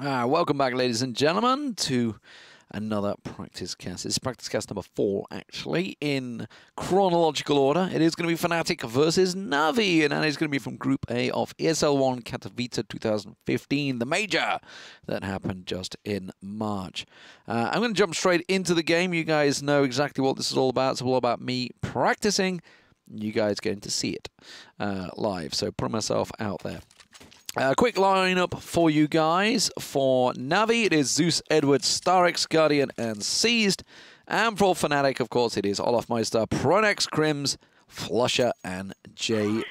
Welcome back, ladies and gentlemen, to another practice cast. It's practice cast number 4, actually, in chronological order. It is going to be Fnatic versus Navi, and that is going to be from Group A of ESL One Katowice 2015, the major that happened just in March. I'm going to jump straight into the game. You guys know exactly what this is all about. It's all about me practicing. You guys going to see it live, so putting myself out there. Quick lineup for you guys. For Navi, it is Zeus, Edward, Starix, Guardian, and Seized. And for Fnatic, of course, it is Olafmeister, Pronex, Crims, Flusher, and JW.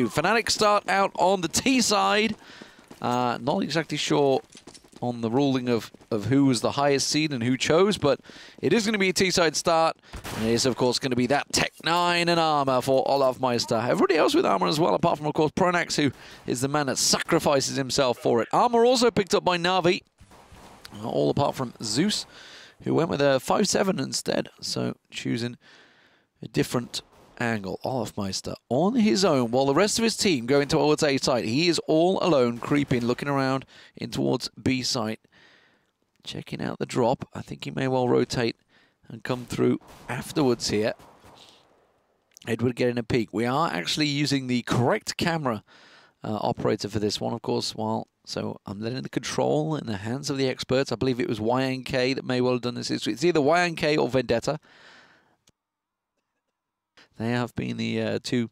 Fnatic start out on the T side. Not exactly sure on the ruling of who was the highest seed and who chose, but it is going to be a T-side start. And it is, of course, going to be that Tech 9 and armor for Olafmeister. Everybody else with armor as well, apart from, of course, Pronex, who is the man that sacrifices himself for it. Armor also picked up by Navi, all apart from Zeus, who went with a 5-7 instead, so choosing a different angle. Olafmeister on his own, while the rest of his team going towards A side. He is all alone, creeping, looking around in towards B side, checking out the drop. I think he may well rotate and come through afterwards here. Edward getting a peek. We are actually using the correct camera operator for this one, of course. So I'm letting the control in the hands of the experts. I believe it was YNK that may well have done this. It's either YNK or Vendetta. They have been the two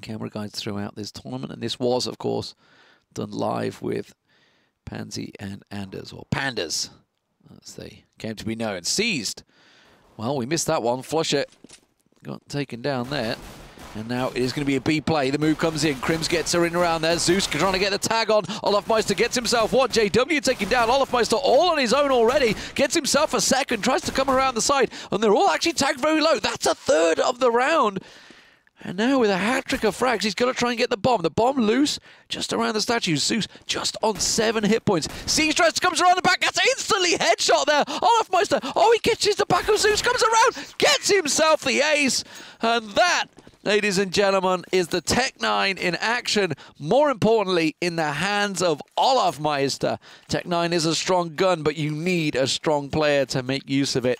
camera guides throughout this tournament, and this was, of course, done live with Pansy and Anders, or Pandas, as they came to be known. Seized. Well, we missed that one. Flusher got taken down there. And now it is going to be a B play. The move comes in. Crims gets her in around there. Zeus trying to get the tag on. Olafmeister gets himself one. JW taking down Olafmeister all on his own already. Gets himself a second. Tries to come around the side. And they're all actually tagged very low. That's a third of the round. And now with a hat-trick of frags, he's got to try and get the bomb. The bomb loose just around the statue. Zeus just on 7 hit points. Siege comes around the back. That's instantly headshot there. Olafmeister. Oh, he catches the back of Zeus. Comes around. Gets himself the ace. And that, ladies and gentlemen, is the Tech 9 in action. More importantly, in the hands of Olafmeister. Tech 9 is a strong gun, but you need a strong player to make use of it.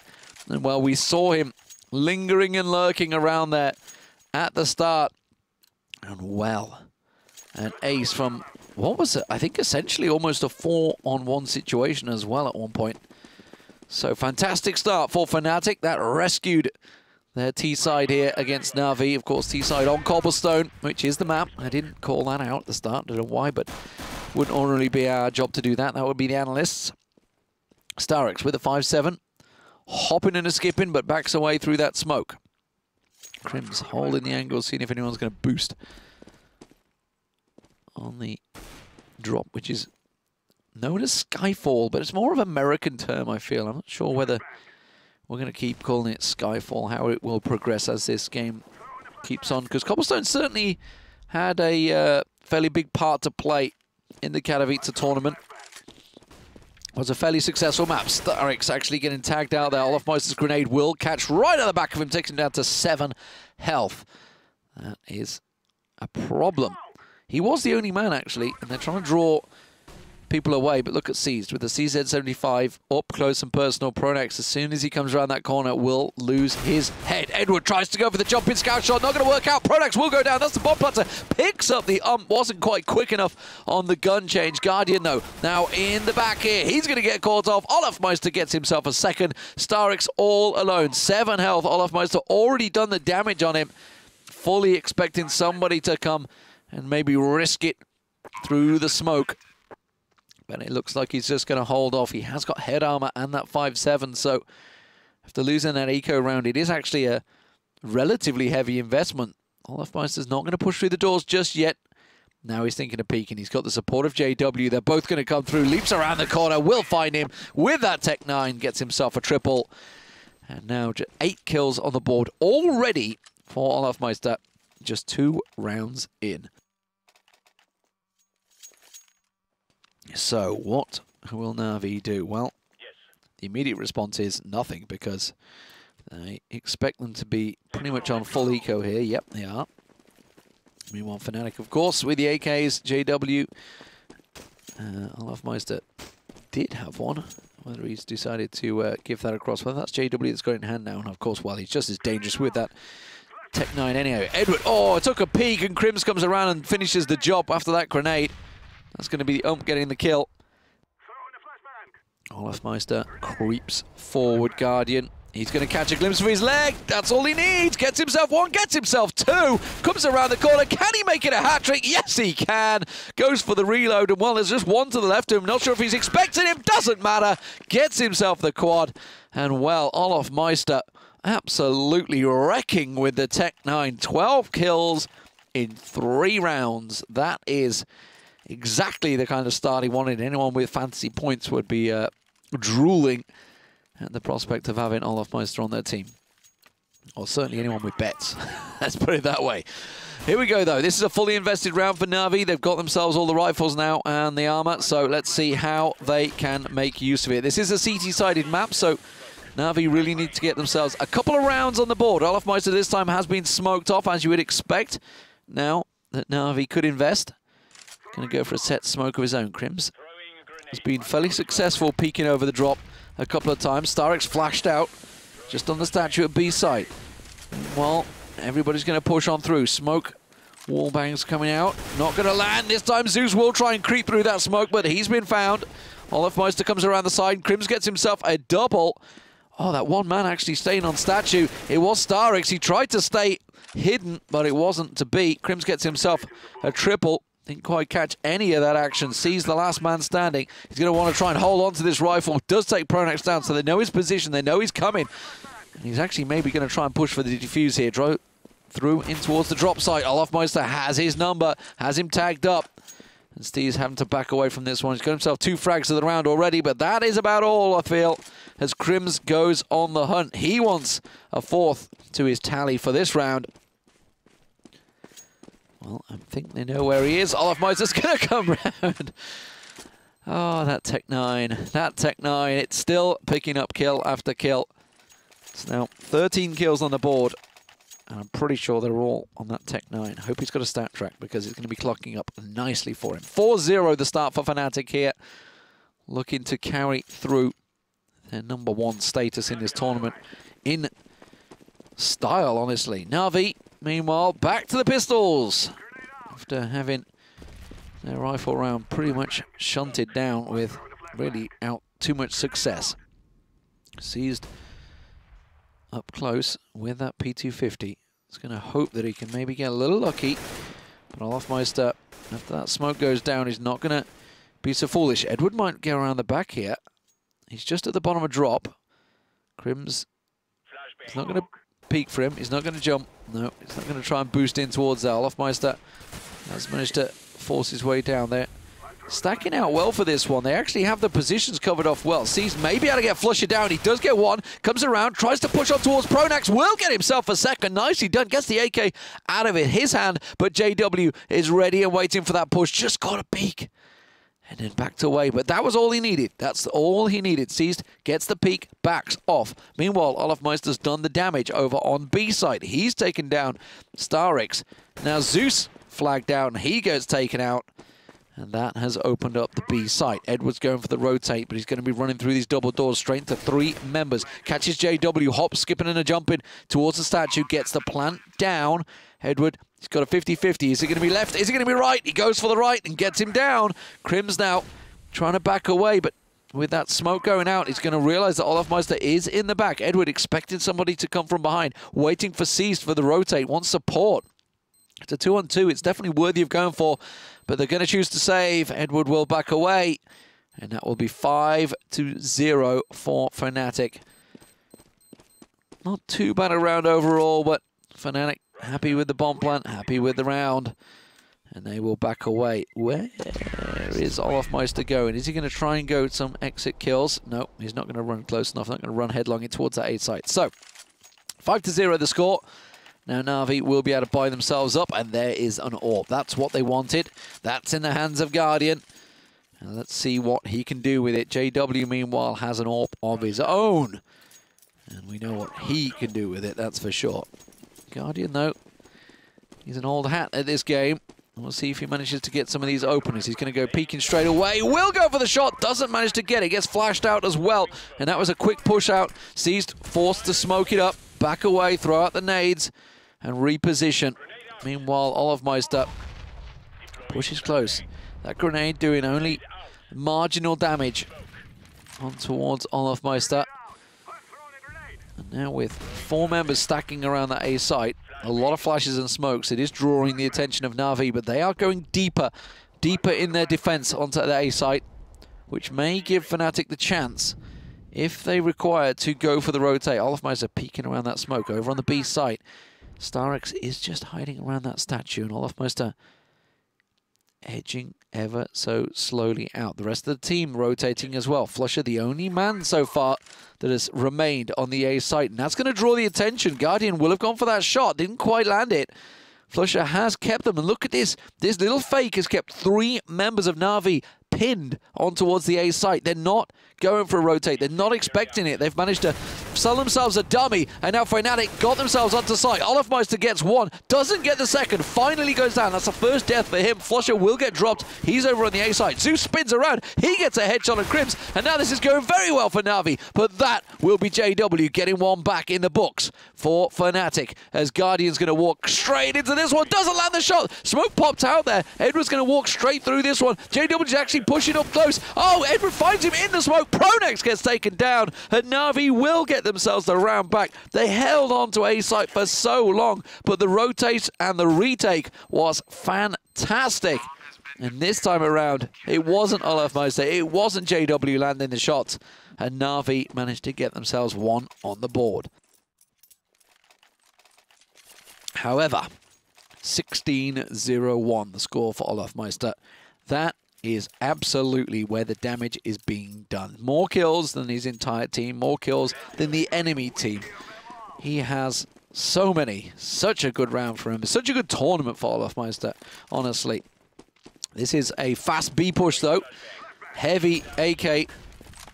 And well, we saw him lingering and lurking around there at the start. And well, an ace from, what was it? I think essentially almost a 4-on-1 situation as well at one point. So fantastic start for Fnatic. That rescued their T-side here against Navi. Of course, T-side on Cobblestone, which is the map. I didn't call that out at the start. I don't know why, but wouldn't ordinarily be our job to do that. That would be the analysts. Starix with a 5-7. Hopping and a skipping, but backs away through that smoke. Crims holding the angle, seeing if anyone's going to boost on the drop, which is known as Skyfall, but it's more of an American term, I feel. I'm not sure whether we're going to keep calling it Skyfall, how it will progress as this game keeps on. Because Cobblestone certainly had a fairly big part to play in the Katowice tournament. It was a fairly successful map. Starix actually getting tagged out there. Olafmeister's grenade will catch right at the back of him, takes him down to 7 health. That is a problem. He was the only man, actually, and they're trying to draw people away, but look at Seized with the CZ75 up close and personal. Pronex, as soon as he comes around that corner, will lose his head. Edward tries to go for the jumping scout shot, not going to work out. Pronex will go down. That's the bomb planter. Picks up the wasn't quite quick enough on the gun change. Guardian, though, now in the back here. He's going to get caught off. Olafmeister gets himself a second. Starix all alone. 7 health. Olafmeister already done the damage on him. Fully expecting somebody to come and maybe risk it through the smoke. But it looks like he's just going to hold off. He has got head armor and that 5-7, so after losing that eco round, it is actually a relatively heavy investment. Olafmeister's not going to push through the doors just yet. Now he's thinking of peeking. He's got the support of JW. They're both going to come through. Leaps around the corner. Will find him with that Tech 9. Gets himself a triple. And now just 8 kills on the board already for Olafmeister. Just 2 rounds in. So, what will Navi do? Well, the immediate response is nothing, because I expect them to be pretty much on full eco here. Yep, they are. Meanwhile, Fnatic, of course, with the AKs, JW, Olafmeister did have one. Whether he's decided to give that across. Well, that's JW that's got it in hand now. And of course, well, he's just as dangerous with that Tech 9 anyhow. Edward, oh, it took a peek, and Crims comes around and finishes the job after that grenade. That's going to be the getting the kill. Olafmeister creeps forward, Guardian. He's going to catch a glimpse of his leg. That's all he needs. Gets himself one, gets himself two. Comes around the corner. Can he make it a hat-trick? Yes, he can. Goes for the reload. And, well, there's just one to the left of him. Not sure if he's expecting him. Doesn't matter. Gets himself the quad. And, well, Olafmeister absolutely wrecking with the Tech 9. 12 kills in 3 rounds. That is exactly the kind of start he wanted. Anyone with fantasy points would be drooling at the prospect of having Olafmeister on their team. Or certainly anyone with bets. Let's put it that way. Here we go, though. This is a fully invested round for Na'Vi. They've got themselves all the rifles now and the armor, so let's see how they can make use of it. This is a CT-sided map, so Na'Vi really need to get themselves a couple of rounds on the board. Olafmeister this time has been smoked off, as you would expect. Now that Na'Vi could invest. Going to go for a set smoke of his own. Crims has been fairly successful peeking over the drop a couple of times. Starix flashed out just on the statue at B site. Well, everybody's going to push on through. Smoke, wallbangs coming out. Not going to land. This time Zeus will try and creep through that smoke, but he's been found. Olafmeister comes around the side. Crims gets himself a double. Oh, that one man actually staying on statue. It was Starix. He tried to stay hidden, but it wasn't to be. Crims gets himself a triple. Didn't quite catch any of that action. Sees the last man standing. He's going to want to try and hold on to this rifle. Does take Pronax down, so they know his position. They know he's coming. And he's actually maybe going to try and push for the defuse here. Through in towards the drop site. Olafmeister has his number. Has him tagged up. And Steve's having to back away from this one. He's got himself 2 frags of the round already, but that is about all, I feel, as Crims goes on the hunt. He wants a 4th to his tally for this round. Well, I think they know where he is. Olafmeister's going to come round. Oh, that Tech 9. That Tech 9. It's still picking up kill after kill. It's now 13 kills on the board. And I'm pretty sure they're all on that Tech 9. I hope he's got a stat track because it's going to be clocking up nicely for him. 4-0 the start for Fnatic here. Looking to carry through their #1 status in this tournament in style, honestly. Na'Vi, meanwhile, back to the pistols. After having their rifle round pretty much shunted down with really out too much success. Seized up close with that P250. He's going to hope that he can maybe get a little lucky. But Olafmeister, after that smoke goes down, he's not going to be so foolish. Edward might get around the back here. He's just at the bottom of drop. Crims is not going to peek for him. He's not going to jump. No, he's not going to try and boost in towards that. Olafmeister has managed to force his way down there. Stacking out well for this one. They actually have the positions covered off well. Sees maybe how to get Flusher down. He does get one. Comes around, tries to push on towards Pronax. Will get himself a second. Nicely done. Gets the AK out of his hand. But JW is ready and waiting for that push. Just got a peek. And then backed away. But that was all he needed. That's all he needed. Seized, gets the peek, backs off. Meanwhile, Olafmeister's done the damage over on B side. He's taken down Starix. Now Zeus flagged out and he gets taken out. And that has opened up the B site. Edward's going for the rotate, but he's going to be running through these double doors straight to 3 members. Catches JW, hops, skipping and a jumping towards the statue, gets the plant down. Edward, he's got a 50-50. Is it going to be left? Is it going to be right? He goes for the right and gets him down. Crims now trying to back away, but with that smoke going out, he's going to realize that Olafmeister is in the back. Edward expected somebody to come from behind, waiting for Seized for the rotate, wants support. It's a 2-on-2. It's definitely worthy of going for, but they're going to choose to save. Edward will back away, and that will be 5-0 for Fnatic. Not too bad a round overall, but Fnatic happy with the bomb plant, happy with the round, and they will back away. Where is Olafmeister going? Is he going to try and go some exit kills? No, he's not going to run close enough. Not going to run headlong in towards that A site. So, 5-0 the score. Now Na'Vi will be able to buy themselves up, and there is an AWP. That's what they wanted. That's in the hands of Guardian. And let's see what he can do with it. JW, meanwhile, has an AWP of his own. And we know what he can do with it, that's for sure. Guardian, though, he's an old hat at this game. We'll see if he manages to get some of these openers. He's going to go peeking straight away. Will go for the shot. Doesn't manage to get it. Gets flashed out as well. And that was a quick push out. Seized, forced to smoke it up. Back away, throw out the nades, and reposition. Meanwhile, Olofmeister pushes close. That grenade doing only marginal damage on towards Olofmeister. And now with 4 members stacking around that A site, a lot of flashes and smokes, it is drawing the attention of Na'Vi, but they are going deeper in their defense onto the A site, which may give Fnatic the chance, if they require, to go for the rotate. Olofmeister peeking around that smoke over on the B site. Starix is just hiding around that statue, and Olofmeister edging ever so slowly out. The rest of the team rotating as well. Flusher, the only man so far that has remained on the A site, and that's going to draw the attention. Guardian will have gone for that shot, didn't quite land it. Flusher has kept them, and look at this. This little fake has kept 3 members of Na'Vi pinned on towards the A site. They're not going for a rotate. They're not expecting it. They've managed to sell themselves a dummy, and now Fnatic got themselves onto site. Olofmeister gets 1, doesn't get the second, finally goes down. That's the first death for him. Flusher will get dropped. He's over on the A site. Zeus spins around. He gets a headshot on Crims, and now this is going very well for Na'Vi, but that will be JW getting 1 back in the books for Fnatic, as Guardian's going to walk straight into this one. Doesn't land the shot. Smoke popped out there. Edward's going to walk straight through this one. JW's actually pushing up close. Oh, Edward finds him in the smoke. Pronex gets taken down, and Na'Vi will get themselves the round back. They held on to A site for so long, but the rotate and the retake was fantastic. And this time around, it wasn't Olofmeister, it wasn't JW landing the shots, and Na'Vi managed to get themselves 1 on the board. However, 16-0-1, the score for Olofmeister. That is absolutely where the damage is being done. More kills than his entire team, more kills than the enemy team. He has so many. Such a good round for him. Such a good tournament for Olofmeister, honestly. This is a fast B push, though. Heavy AK,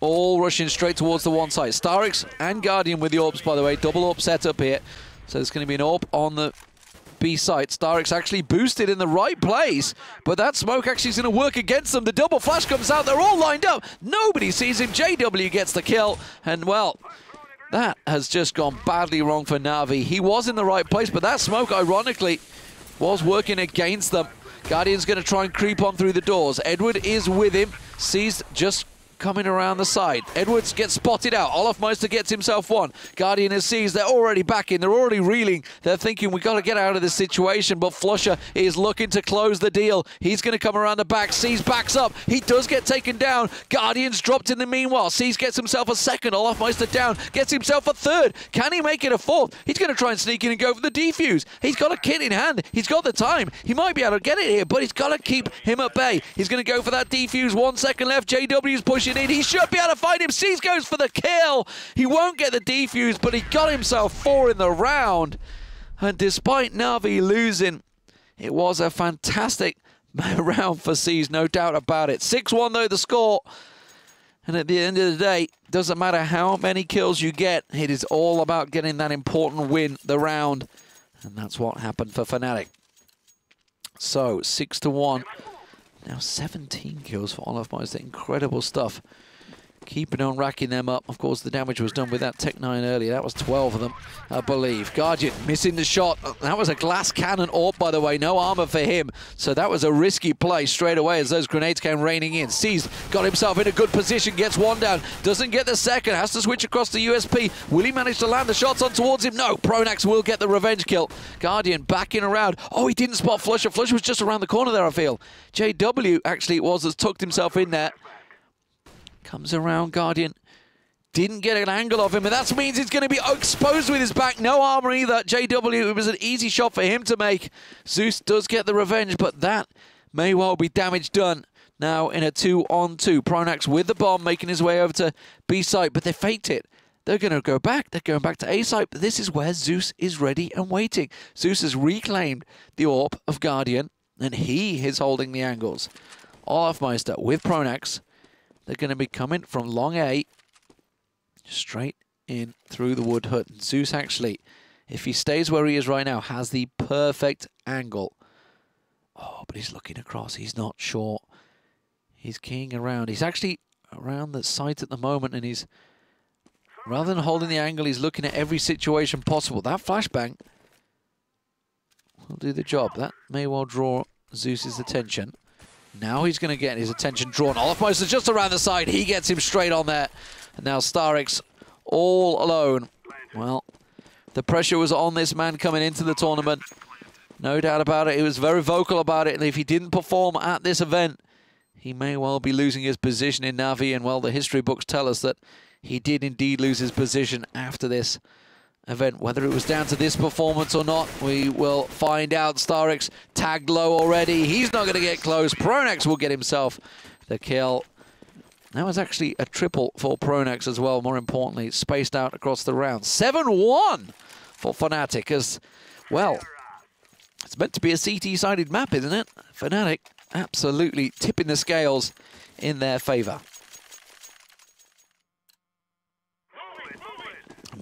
all rushing straight towards the one side. Starix and Guardian with the AWPs, by the way. Double AWP setup here. So there's going to be an AWP on the B site. Starix actually boosted in the right place, but that smoke actually is going to work against them. The double flash comes out. They're all lined up. Nobody sees him. JW gets the kill, and well, that has just gone badly wrong for Na'Vi. He was in the right place, but that smoke, ironically, was working against them. Guardian's going to try and creep on through the doors. Edward is with him. Seized just coming around the side. Edwards gets spotted out. Olofmeister gets himself 1. Guardian is seized. They're already back in. They're already reeling. They're thinking, we've got to get out of this situation. But Flusher is looking to close the deal. He's going to come around the back. Seas backs up. He does get taken down. Guardian's dropped in the meanwhile. Seas gets himself a 2nd. Olofmeister down. Gets himself a 3rd. Can he make it a 4th? He's going to try and sneak in and go for the defuse. He's got a kit in hand. He's got the time. He might be able to get it here, but he's got to keep him at bay. He's going to go for that defuse. 1 second left. JW's pushing in. He should be able to find him. Seas goes for the kill. He won't get the defuse, but he got himself 4 in the round. And despite Na'Vi losing, it was a fantastic round for Seas, no doubt about it. 6-1 though the score. And at the end of the day, doesn't matter how many kills you get, it is all about getting that important win, the round. And that's what happened for Fnatic. So, 6-1. Now 17 kills for Olofmeister. Incredible stuff. Keeping on racking them up. Of course, the damage was done with that Tech 9 earlier. That was 12 of them, I believe. Guardian missing the shot. That was a glass cannon AWP, by the way. No armor for him. So that was a risky play straight away as those grenades came raining in. Sees got himself in a good position. Gets 1 down. Doesn't get the 2nd. Has to switch across the USP. Will he manage to land the shots on towards him? No. Pronax will get the revenge kill. Guardian backing around. Oh, he didn't spot Flusher. Flusher was just around the corner there, I feel. JW actually it was has tucked himself in there. Comes around, Guardian. Didn't get an angle of him, and that means he's going to be exposed with his back. No armor either. JW, it was an easy shot for him to make. Zeus does get the revenge, but that may well be damage done. Now in a 2-on-2. Pronax with the bomb, making his way over to B site, but they faked it. They're going to go back. They're going back to A site, but this is where Zeus is ready and waiting. Zeus has reclaimed the AWP of Guardian, and he is holding the angles. Olofmeister with Pronax. They're going to be coming from long A, straight in through the wood hut. And Zeus actually, if he stays where he is right now, has the perfect angle Oh, but he's looking across. He's not sure. He's keying around. He's actually around the site at the moment, and he's, rather than holding the angle, he's looking at every situation possible. That flashbang will do the job. That may well draw Zeus's attention. Now he's going to get his attention drawn. Olofmeister just around the side. He gets him straight on there. And now Starix all alone. Well, the pressure was on this man coming into the tournament. No doubt about it. He was very vocal about it. And if he didn't perform at this event, he may well be losing his position in Na'Vi. And, well, the history books tell us that he did indeed lose his position after this event. Whether it was down to this performance or not, we will find out. Starix tagged low already. He's not going to get close. Pronax will get himself the kill. That was actually a triple for Pronax as well, more importantly, spaced out across the round. 7-1 for Fnatic as, well, it's meant to be a CT-sided map, isn't it? Fnatic absolutely tipping the scales in their favor.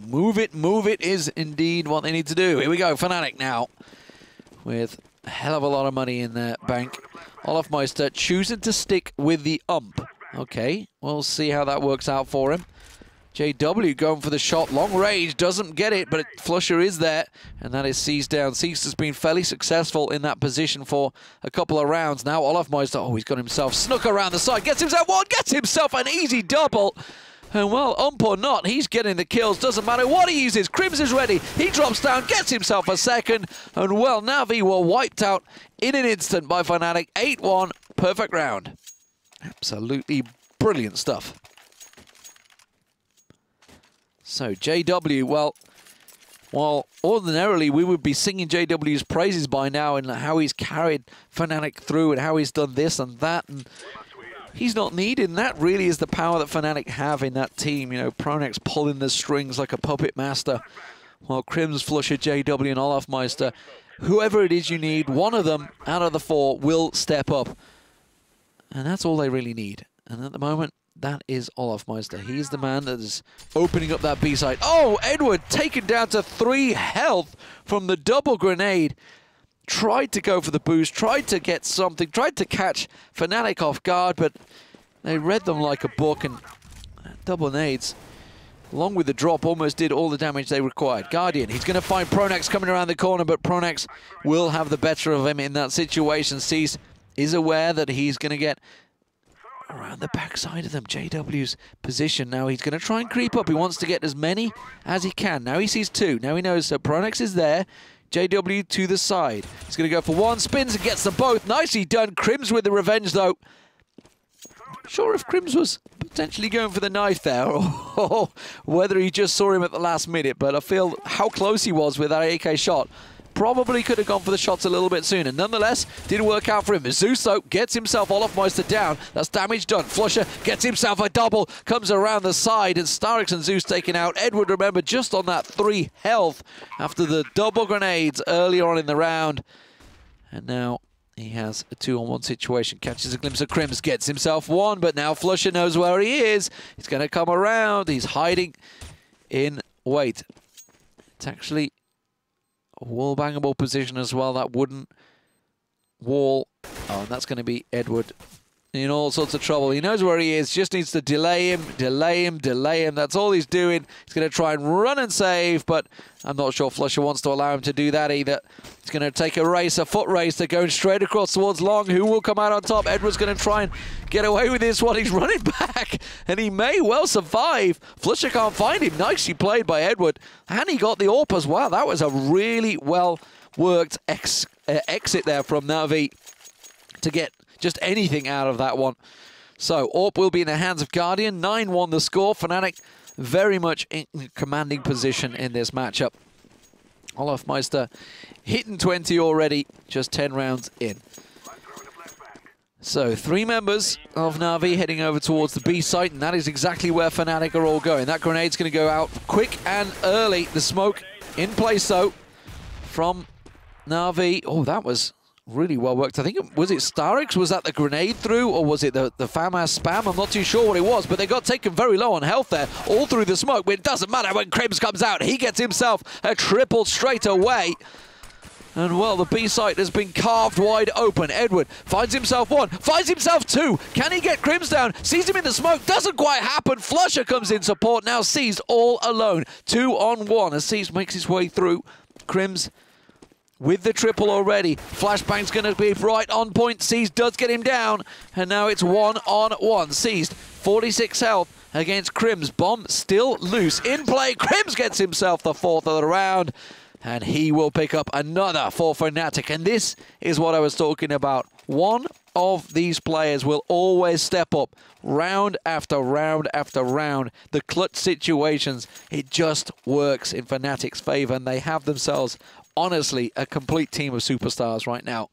Move it is indeed what they need to do. Here we go, Fnatic now, with a hell of a lot of money in their bank. Olofmeister choosing to stick with the ump. Okay, we'll see how that works out for him. JW going for the shot, long range, doesn't get it, but Flusher is there, and that is seized down. Seized has been fairly successful in that position for a couple of rounds. Now Olofmeister, oh, he's got himself snuck around the side, gets himself one, gets himself an easy double. And, well, ump or not, he's getting the kills. Doesn't matter what he uses. Crims is ready. He drops down, gets himself a second. And, well, Na'Vi were wiped out in an instant by Fnatic. 8-1, perfect round. Absolutely brilliant stuff. So, JW, well, while ordinarily we would be singing JW's praises by now and how he's carried Fnatic through and how he's done this and that, and he's not needed, and that really is the power that Fnatic have in that team. You know, Pronax pulling the strings like a puppet master, while Crims, Flusher, JW, and Olofmeister, whoever it is you need, one of them out of the four will step up. And that's all they really need. And at the moment, that is Olofmeister. He's the man that is opening up that B side. Oh, Edward taken down to 3 health from the double grenade. Tried to go for the boost, tried to get something, tried to catch Fnatic off guard, but they read them like a book, and double nades, along with the drop, almost did all the damage they required. Guardian, he's going to find Pronax coming around the corner, but Pronax will have the better of him in that situation. Cease is aware that he's going to get around the backside of them. JW's position now, he's going to try and creep up. He wants to get as many as he can. Now he sees 2. Now he knows that Pronax is there. JW to the side. He's going to go for 1, spins and gets them both. Nicely done. Crims with the revenge, though. Sure if Crims was potentially going for the knife there, or whether he just saw him at the last minute, but I feel how close he was with that AK shot. Probably could have gone for the shots a little bit sooner. Nonetheless, didn't work out for him. Zeus, though, gets himself Olofmeister down. That's damage done. Flusher gets himself a double, comes around the side, and Starix and Zeus taken out. Edward, remember, just on that 3 health after the double grenades earlier on in the round. And now he has a 2-on-1 situation. Catches a glimpse of Crims, gets himself 1, but now Flusher knows where he is. He's going to come around. He's hiding in wait. It's actually wall bangable position as well, that wooden wall. Oh, and that's going to be Edward in all sorts of trouble. He knows where he is, just needs to delay him. That's all he's doing. He's going to try and run and save, but I'm not sure Flusher wants to allow him to do that either. He's going to take a race, a foot race. They're going straight across towards Long, who will come out on top. Edward's going to try and get away with this one. He's running back, and he may well survive. Flusher can't find him. Nicely played by Edward, and he got the AWP as well. That was a really well-worked exit there from Na'Vi to get just anything out of that one. So, AWP will be in the hands of Guardian. 9-1 the score. Fnatic very much in commanding position in this matchup. Olofmeister hitting 20 already, just 10 rounds in. So, 3 members of Na'Vi heading over towards the B site, and that is exactly where Fnatic are all going. That grenade's going to go out quick and early. The smoke in place, though, from Na'Vi. Oh, that was really well worked. I think, was it Starix? Was that the grenade through, or was it the FAMAS spam? I'm not too sure what it was, but they got taken very low on health there, all through the smoke. But it doesn't matter when Crims comes out. He gets himself a triple straight away. And well, the B site has been carved wide open. Edward finds himself one, finds himself two. Can he get Crims down? Sees him in the smoke. Doesn't quite happen. Flusher comes in support. Now Seized all alone. 2-on-1 as Seized makes his way through. Crims with the triple already. Flashbang's going to be right on point. Seized does get him down. And now it's 1-on-1. Seized, 46 health against Crims. Bomb still loose. In play. Crims gets himself the fourth of the round. And he will pick up another for Fnatic. And this is what I was talking about. One of these players will always step up round after round after round. The clutch situations, it just works in Fnatic's favor. And they have themselves, honestly, a complete team of superstars right now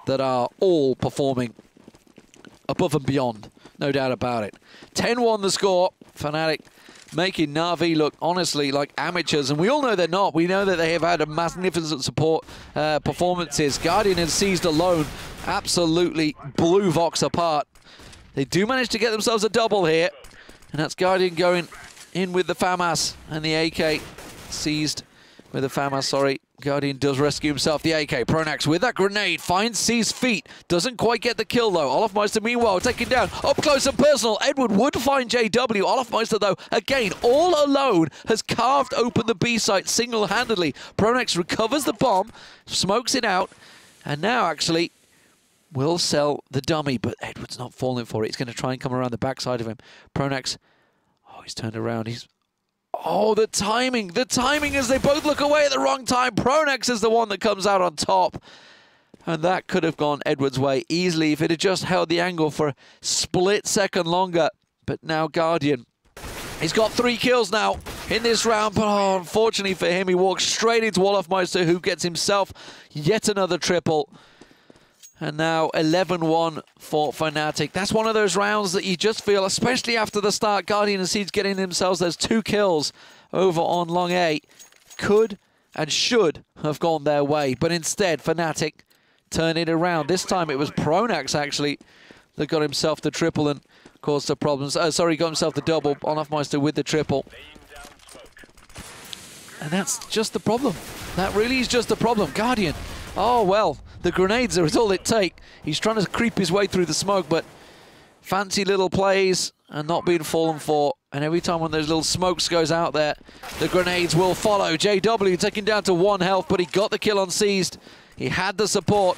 that are all performing above and beyond. No doubt about it. 10-1 the score. Fnatic making Na'Vi look, honestly, like amateurs. And we all know they're not. We know that they have had a magnificent support performances. Guardian and Seized alone absolutely blew Vox apart. They do manage to get themselves a double here. And that's Guardian going in with the FAMAS and the AK. Seized with the FAMAS, sorry. Guardian does rescue himself. The AK. Pronax with that grenade finds Seized's feet. Doesn't quite get the kill, though. Olofmeister, meanwhile, taken down. Up close and personal. Edward would find JW. Olofmeister, though, again, all alone, has carved open the B site single-handedly. Pronax recovers the bomb, smokes it out, and now, actually, will sell the dummy. But Edward's not falling for it. He's going to try and come around the backside of him. Pronax, oh, he's turned around. Oh, the timing as they both look away at the wrong time. Pronax is the one that comes out on top. And that could have gone Edward's way easily if it had just held the angle for a split second longer. But now Guardian, he's got 3 kills now in this round. But oh, unfortunately for him, he walks straight into Olofmeister, who gets himself yet another triple. And now 11-1 for Fnatic. That's one of those rounds that you just feel, especially after the start, Guardian and Seeds getting themselves those 2 kills over on Long A, could and should have gone their way. But instead, Fnatic turned it around. This time it was Pronax, actually, that got himself the triple and caused the problems. Sorry, got himself the double. Olofmeister with the triple. And that's just the problem. That really is just the problem. Guardian, oh, well. The grenades are all it takes. He's trying to creep his way through the smoke, but fancy little plays and not being fallen for. And every time one of those little smokes goes out there, the grenades will follow. JW taken down to 1 health, but he got the kill on Seized. He had the support.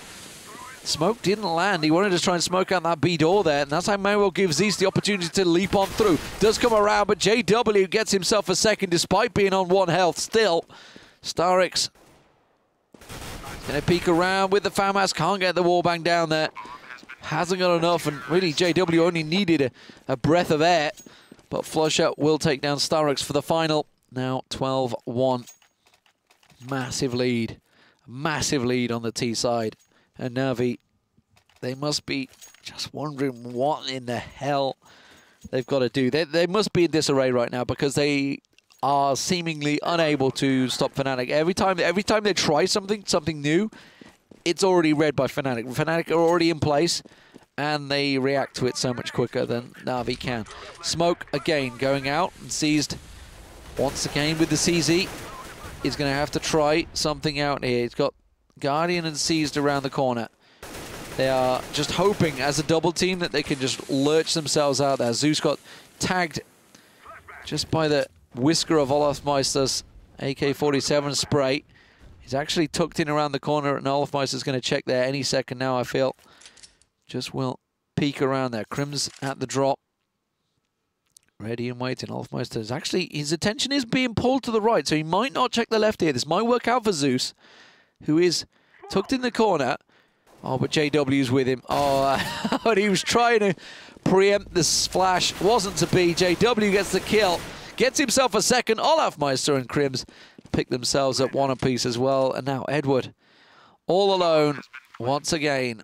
Smoke didn't land. He wanted to try and smoke out that B door there, and that's how Manuel gives Zeus the opportunity to leap on through. Does come around, but JW gets himself a second despite being on 1 health still. Starix gonna peek around with the FAMAS, can't get the wallbang down there. Hasn't got enough, and really JW only needed a breath of air. But Flusher will take down Starix for the final. Now 12-1. Massive lead on the T side. And Na'Vi, they must be just wondering what in the hell they've got to do. They must be in disarray right now because they are seemingly unable to stop Fnatic. Every time they try something new, it's already read by Fnatic. Fnatic are already in place, and they react to it so much quicker than Na'Vi can. Smoke again going out, and Seized once again with the CZ. He's going to have to try something out here. He's got Guardian and Seized around the corner. They are just hoping, as a double team, that they can just lurch themselves out there. Zeus got tagged just by the whisker of Olofmeister's AK-47 spray. He's actually tucked in around the corner, and Olofmeister's going to check there any second now, I feel. Just will peek around there. Crims at the drop. Ready and waiting. Olofmeister is actually, his attention is being pulled to the right, so he might not check the left here. This might work out for Zeus, who is tucked in the corner. Oh, but JW's with him. Oh, and he was trying to preempt this flash. Wasn't to be. JW gets the kill. Gets himself a second. Olofmeister and Crims pick themselves up 1 apiece as well. And now Edward, all alone, once again,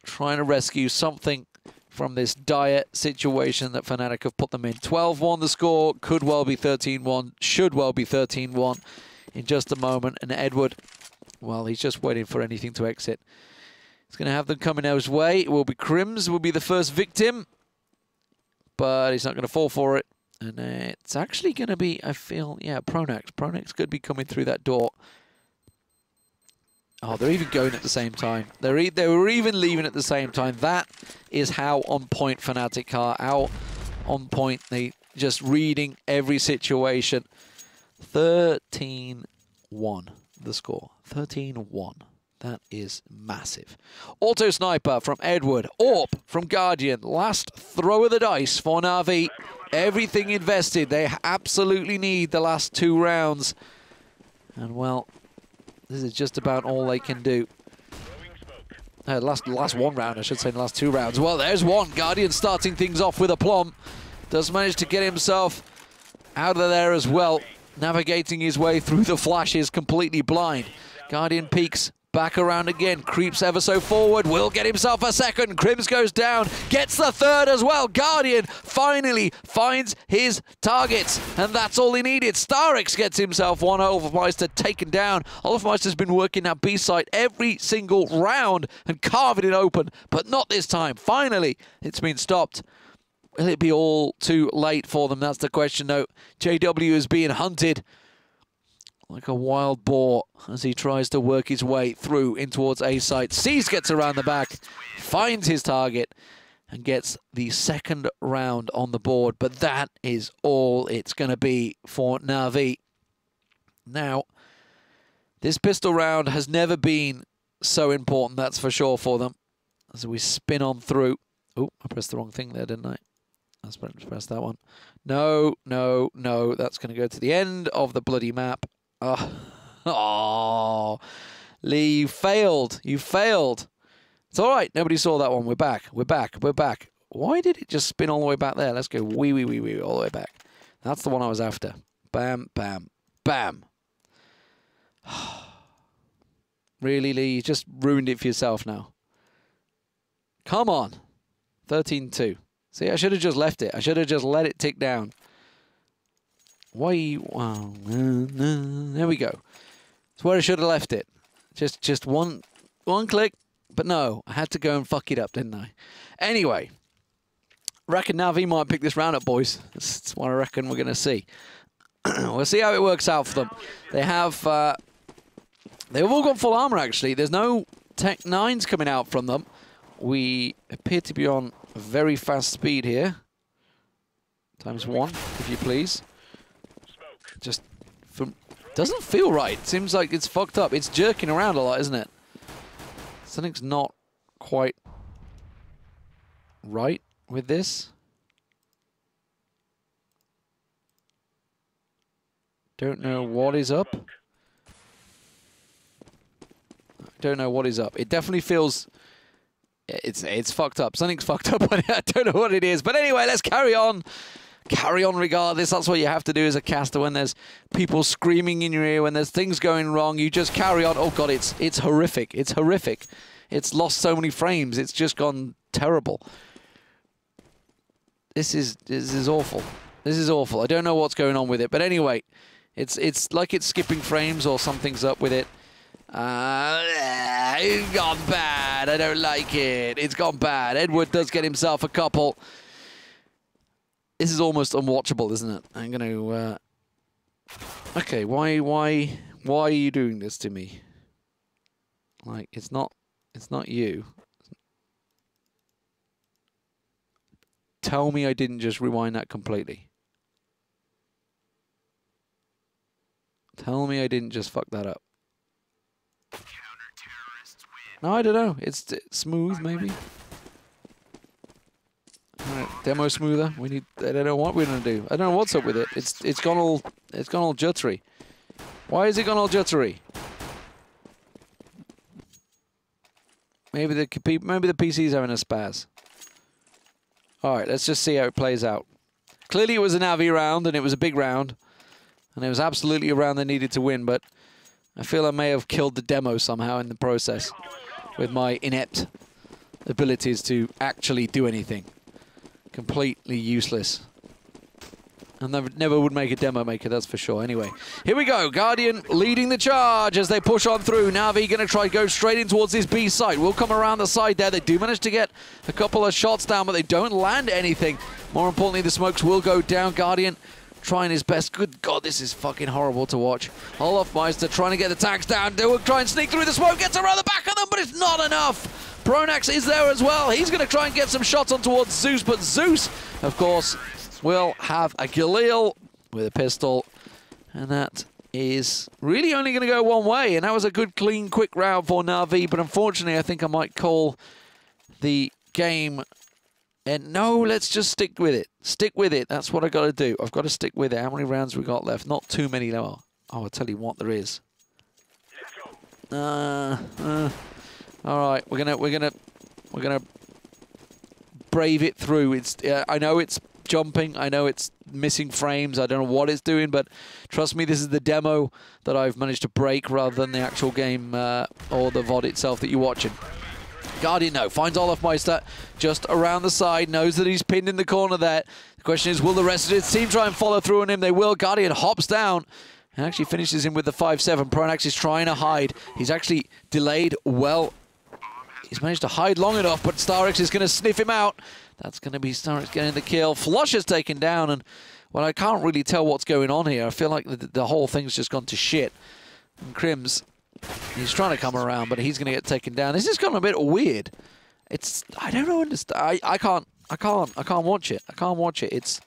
trying to rescue something from this dire situation that Fnatic have put them in. 12-1 the score. Could well be 13-1. Should well be 13-1 in just a moment. And Edward, well, he's just waiting for anything to exit. He's going to have them coming his way. It will be Crims, will be the first victim. But he's not going to fall for it. And it's actually going to be, I feel, yeah, Pronax. Pronax could be coming through that door. Oh, they're even going at the same time. They were even leaving at the same time. That is how on point Fnatic are. How on point they just reading every situation. 13-1 the score. 13-1. That is massive. Auto Sniper from Edward. Orp from Guardian. Last throw of the dice for Na'Vi. Everything invested. They absolutely need the last 2 rounds. And, well, this is just about all they can do. Last 1 round, I should say, the last 2 rounds. Well, there's one. Guardian starting things off with aplomb. Does manage to get himself out of there as well. Navigating his way through the flashes, completely blind. Guardian peeks. Back around again, creeps ever so forward, will get himself a second. Crims goes down, gets the third as well. Guardian finally finds his targets, and that's all he needed. Starix gets himself one. Olofmeister taken down. Olofmeister's been working that B site every single round and carving it open, but not this time. Finally, it's been stopped. Will it be all too late for them? That's the question, though. JW is being hunted like a wild boar as he tries to work his way through in towards A site. Seas gets around the back, finds his target, and gets the second round on the board. But that is all it's going to be for Na'Vi. Now, this pistol round has never been so important, that's for sure, for them. As we spin on through. Oh, I pressed the wrong thing there, didn't I? Let's press that one. No, no, no. That's going to go to the end of the bloody map. Oh, Lee, you failed. You failed. It's all right. Nobody saw that one. We're back. We're back. We're back. Why did it just spin all the way back there? Let's go wee, all the way back. That's the one I was after. Bam, bam, bam. Really, Lee? You just ruined it for yourself now. Come on. 13-2. See, I should have just left it. I should have just let it tick down. Why? Wow. There we go. It's where I should have left it. Just one click. But no, I had to go and fuck it up, didn't I? Anyway, reckon Na'Vi might pick this round up, boys. That's what I reckon we're going to see. We'll see how it works out for them. They have... they've all got full armor, actually. There's no Tech 9s coming out from them. We appear to be on very fast speed here. ×1, if you please. Just doesn't feel right. Seems like it's fucked up. It's jerking around a lot, isn't it? Something's not quite right with this. Don't know what is up. Don't know what is up. It definitely feels... It's fucked up. Something's fucked up. I don't know what it is. But anyway, let's carry on. Carry on regardless. That's what you have to do as a caster when there's people screaming in your ear, when there's things going wrong. You just carry on. Oh, God, it's horrific. It's horrific. It's lost so many frames. It's just gone terrible. This is awful. This is awful. I don't know what's going on with it. But anyway, it's like it's skipping frames or something's up with it. It's gone bad. I don't like it. It's gone bad. Edward does get himself a couple. This is almost unwatchable, isn't it? I'm going to... Okay, why are you doing this to me? Like, it's not you. Tell me I didn't just rewind that completely. Tell me I didn't just fuck that up. No, I don't know. It's smooth, maybe. Right, demo smoother. We need. I don't know what we're gonna do. I don't know what's up with it. It's gone all juttery. Why is it gone all juttery? Maybe the PC's having a spaz. All right, let's just see how it plays out. Clearly, it was a Na'Vi round, and it was a big round, and it was absolutely a round they needed to win. But I feel I may have killed the demo somehow in the process with my inept abilities to actually do anything. Completely useless. And never would make a demo maker, that's for sure. Anyway, here we go. Guardian leading the charge as they push on through. Na'Vi going to try go straight in towards this B site. Will come around the side there. They do manage to get a couple of shots down, but they don't land anything. More importantly, the smokes will go down. Guardian trying his best. Good God, this is fucking horrible to watch. Olofmeister trying to get the tags down. They will try and sneak through the smoke, gets around the back of them, but it's not enough. Pronax is there as well. He's going to try and get some shots on towards Zeus, but Zeus, of course, will have a Galil with a pistol, and that is really only going to go one way, and that was a good, clean, quick round for Na'Vi, but unfortunately, I think I might call the game. And no, let's just stick with it. Stick with it. That's what I got to do. I've got to stick with it. How many rounds we got left? Not too many now. Oh, I'll tell you what, there is. All right, we're gonna brave it through. It's I know it's jumping. I know it's missing frames. I don't know what it's doing, but trust me, this is the demo that I've managed to break rather than the actual game or the VOD itself that you're watching. Guardian, no, finds Olofmeister just around the side, knows that he's pinned in the corner there. The question is, will the rest of his team try and follow through on him? They will. Guardian hops down and actually finishes him with the 5-7. Pronax is trying to hide. He's actually delayed well. He's managed to hide long enough, but Starix is going to sniff him out. That's going to be Starix getting the kill. Flush is taken down, and, well, I can't really tell what's going on here. I feel like the whole thing's just gone to shit. And Crims, he's trying to come around, but he's going to get taken down. This has gone a bit weird. It's, I don't know, understand. I can't watch it. I can't watch it. It's,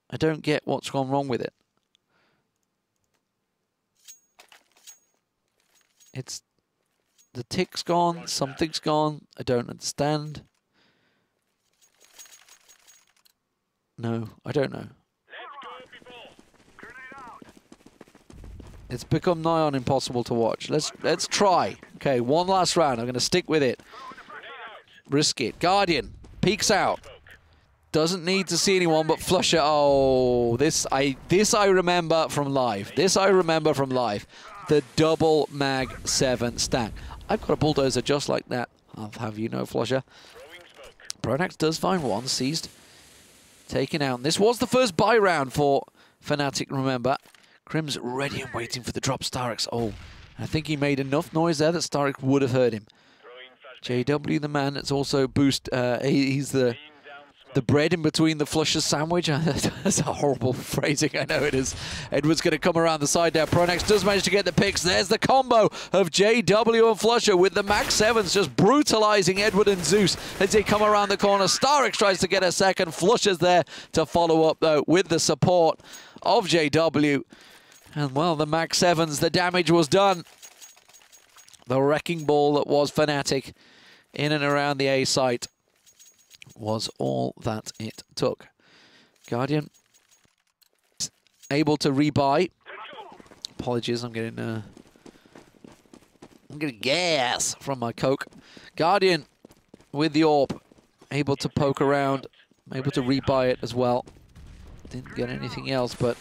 I don't get what's gone wrong with it. It's, the tick's gone, something's gone. I don't understand. No, I don't know. It's become nigh on impossible to watch. Let's try. Okay, one last round. I'm going to stick with it. Risk it. Guardian peeks out. Doesn't need to see anyone but Flusher. Oh, this I remember from live. This I remember from live. The double mag 7 stack. I've got a bulldozer just like that. I'll have you know, Flusher. Pronax does find one seized, taken out. And this was the first buy round for Fnatic. Remember. Crim's ready and waiting for the drop. Starix, oh, I think he made enough noise there that Starix would have heard him. JW, the man that's also boost, he's the bread in between the Flusher's sandwich. That's a horrible phrasing, I know it is. Edward's going to come around the side there. Pronax does manage to get the picks. There's the combo of JW and Flusher with the Max 7s just brutalizing Edward and Zeus as they come around the corner. Starix tries to get a second. Flusher's there to follow up, though, with the support of JW. And, well, the Max 7s, the damage was done. The wrecking ball that was Fnatic in and around the A site was all that it took. Guardian able to rebuy. Apologies, I'm getting gas from my Coke. Guardian with the AWP, able to poke around, able to rebuy it as well. Didn't get anything else, but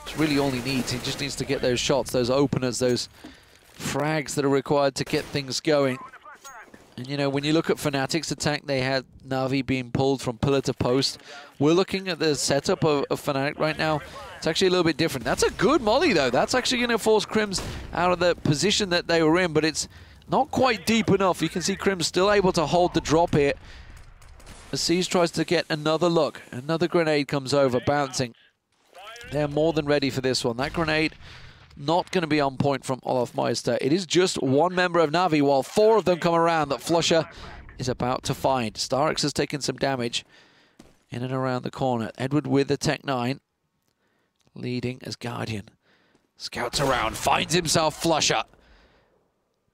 it's really all he needs. He just needs to get those shots, those openers, those frags that are required to get things going. And, you know, when you look at Fnatic's attack, they had Na'Vi being pulled from pillar to post. We're looking at the setup of Fnatic right now. It's actually a little bit different. That's a good molly, though. That's actually going to force Crims out of the position that they were in, but it's not quite deep enough. You can see Crims still able to hold the drop here. As Siege tries to get another look. Another grenade comes over, bouncing. They're more than ready for this one. That grenade not going to be on point from Olofmeister. It is just one member of Na'Vi, while 4 of them come around that Flusher is about to find. Starix has taken some damage in and around the corner. Edward with the Tech 9, leading as Guardian. Scouts around, finds himself Flusher.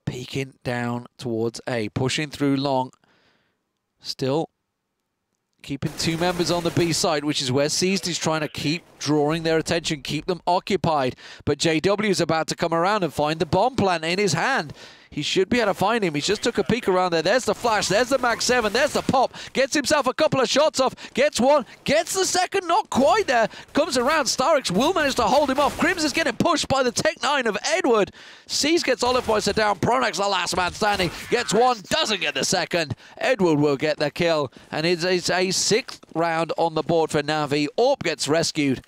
Peeking down towards A, pushing through long. Still keeping 2 members on the B side, which is where Seized is trying to keep drawing their attention, keep them occupied. But JW is about to come around and find the bomb plant in his hand. He should be able to find him. He just took a peek around there. There's the flash. There's the Max 7. There's the pop. Gets himself a couple of shots off. Gets one. Gets the second. Not quite there. Comes around. Starix will manage to hold him off. Crims is getting pushed by the Tech 9 of Edward. Seas gets Olofmeister down. Pronax, the last man standing, gets one. Doesn't get the second. Edward will get the kill. And it's a 6th round on the board for Na'Vi. AWP gets rescued.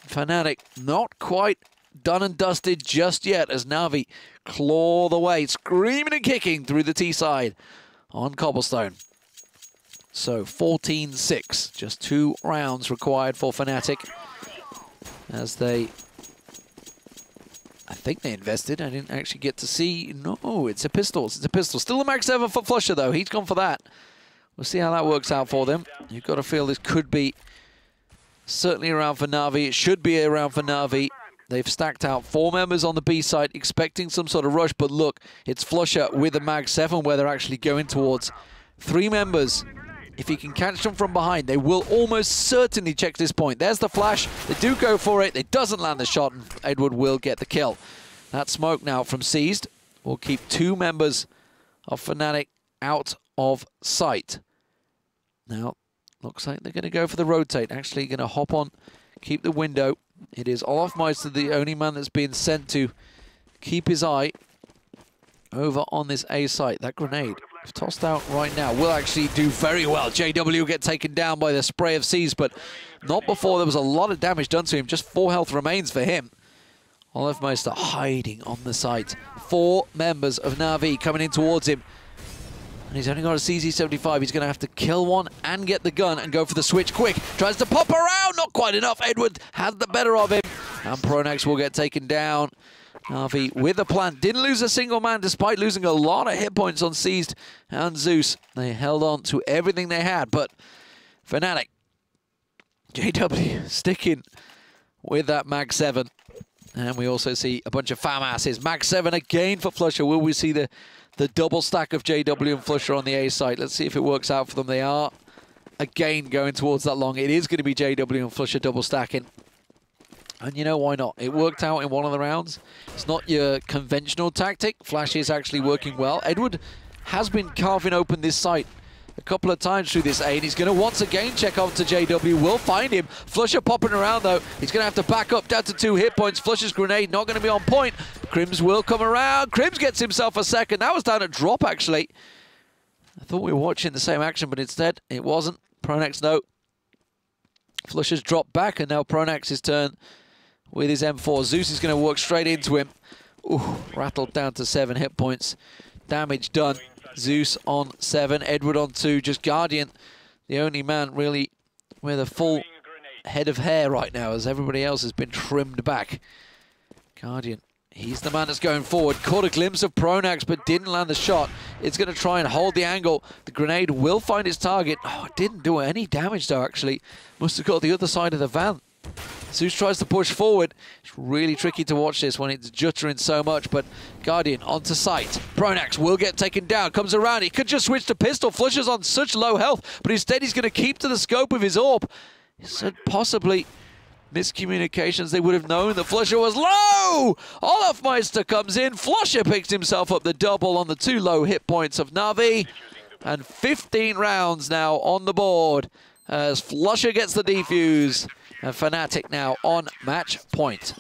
Fnatic not quite done and dusted just yet as Na'Vi claw the way, screaming and kicking through the T side on Cobblestone. So 14-6, just 2 rounds required for Fnatic as they, I think they invested. I didn't actually get to see. No, it's a pistol. It's a pistol. Still a Max 7 for Flusher, though. He's gone for that. We'll see how that works out for them. You've got to feel this could be certainly around for Na'Vi. It should be around for Na'Vi. They've stacked out 4 members on the B side, expecting some sort of rush. But look, it's Flusher with a Mag 7 where they're actually going towards 3 members. If he can catch them from behind, they will almost certainly check this point. There's the flash. They do go for it. It doesn't land the shot, and Edward will get the kill. That smoke now from Seized will keep 2 members of Fnatic out of sight. Now, looks like they're going to go for the rotate. Actually going to hop on, keep the window. It is Olafmeister, the only man that's been sent to keep his eye over on this A site. That grenade, if tossed out right now, will actually do very well. JW will get taken down by the spray of Seas, but not before there was a lot of damage done to him. Just 4 health remains for him. Olafmeister hiding on the site. 4 members of Na'Vi coming in towards him. And he's only got a CZ75. He's going to have to kill one and get the gun and go for the switch quick. Tries to pop around, not quite enough. Edward had the better of him. And Pronax will get taken down. Na'Vi with a plan. Didn't lose a single man despite losing a lot of hit points on Seized and Zeus. They held on to everything they had, but Fnatic, JW sticking with that Mag 7. And we also see a bunch of fam asses. Mag 7 again for Flusher. Will we see the double stack of JW and Flusher on the A site? Let's see if it works out for them. They are again going towards that long. It is going to be JW and Flusher double stacking. And you know, why not? It worked out in one of the rounds. It's not your conventional tactic. Flash is actually working well. Edward has been carving open this site a couple of times through this A, and he's going to once again check off to JW. Will find him. Flusher popping around, though. He's going to have to back up down to 2 hit points. Flusher's grenade not going to be on point. Crims will come around. Crims gets himself a second. That was down at drop, actually. I thought we were watching the same action, but instead it wasn't. Pronax, no. Flusher's dropped back, and now Pronax's turn with his M4. Zeus is going to work straight into him. Ooh, rattled down to 7 hit points. Damage done. Zeus on 7, Edward on 2. Just Guardian, the only man really with a full head of hair right now, as everybody else has been trimmed back. Guardian, he's the man that's going forward. Caught a glimpse of Pronax, but didn't land the shot. It's going to try and hold the angle. The grenade will find its target. Oh, it didn't do any damage, though, actually. Must have got the other side of the van. Zeus tries to push forward. It's really tricky to watch this when it's juttering so much, but Guardian onto sight. Pronax will get taken down, comes around. He could just switch to pistol. Flusher's on such low health, but instead he's going to keep to the scope of his AWP. He said possibly miscommunications. They would have known that Flusher was low. Olafmeister comes in. Flusher picks himself up the double on the 2 low hit points of Na'Vi. And 15 rounds now on the board as Flusher gets the defuse. And Fnatic now on match point.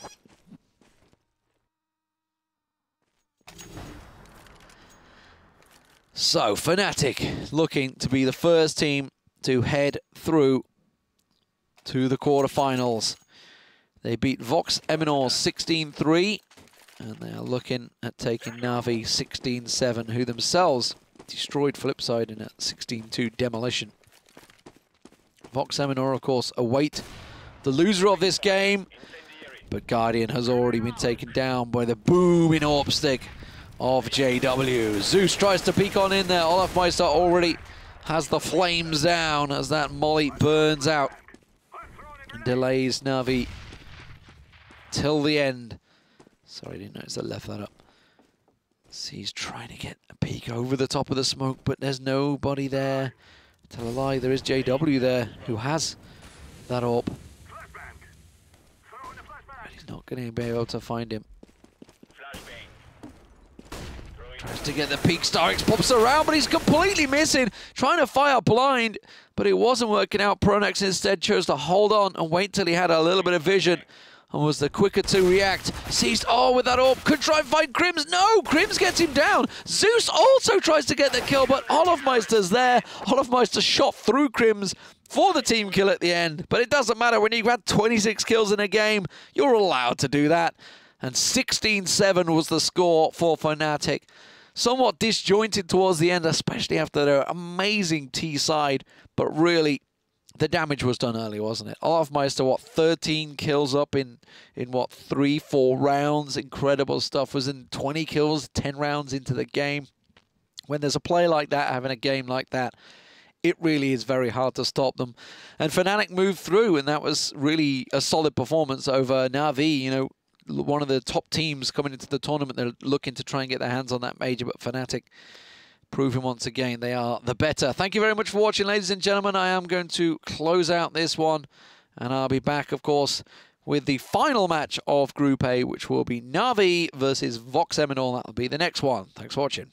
So Fnatic looking to be the first team to head through to the quarterfinals. They beat Vox Eminor 16-3, and they are looking at taking Na'Vi 16-7, who themselves destroyed Flipside in a 16-2 demolition. Vox Eminor, of course, await the loser of this game, but Guardian has already been taken down by the booming AWP stick of JW. Zeus tries to peek on in there. Olafmeister already has the flames down as that molly burns out and delays Na'Vi till the end. Sorry, I didn't notice I left that up. See, he's trying to get a peek over the top of the smoke, but there's nobody there. Tell a lie, there is JW there who has that AWP. Not going to be able to find him. Tries to get the peak. Starix pops around, but he's completely missing. Trying to fire blind, but it wasn't working out. Pronax instead chose to hold on and wait till he had a little bit of vision and was the quicker to react. Seized, oh, with that AWP. Could try and find Crims. No, Crims gets him down. Zeus also tries to get the kill, but Olafmeister's there. Olafmeister shot through Crims for the team kill at the end, but it doesn't matter when you've had 26 kills in a game. You're allowed to do that. And 16-7 was the score for Fnatic. somewhat disjointed towards the end, especially after their amazing T side, but really the damage was done early, wasn't it? Olafmeister, what, 13 kills up in what, 3-4 rounds? Incredible stuff. Was in 20 kills, 10 rounds into the game. When there's a play like that, having a game like that, it really is very hard to stop them. And Fnatic moved through, and that was really a solid performance over Na'Vi. You know, one of the top teams coming into the tournament. They're looking to try and get their hands on that major, but Fnatic proving once again they are the better. Thank you very much for watching, ladies and gentlemen. I am going to close out this one, and I'll be back, of course, with the final match of Group A, which will be Na'Vi versus Vox Eminol. That'll be the next one. Thanks for watching.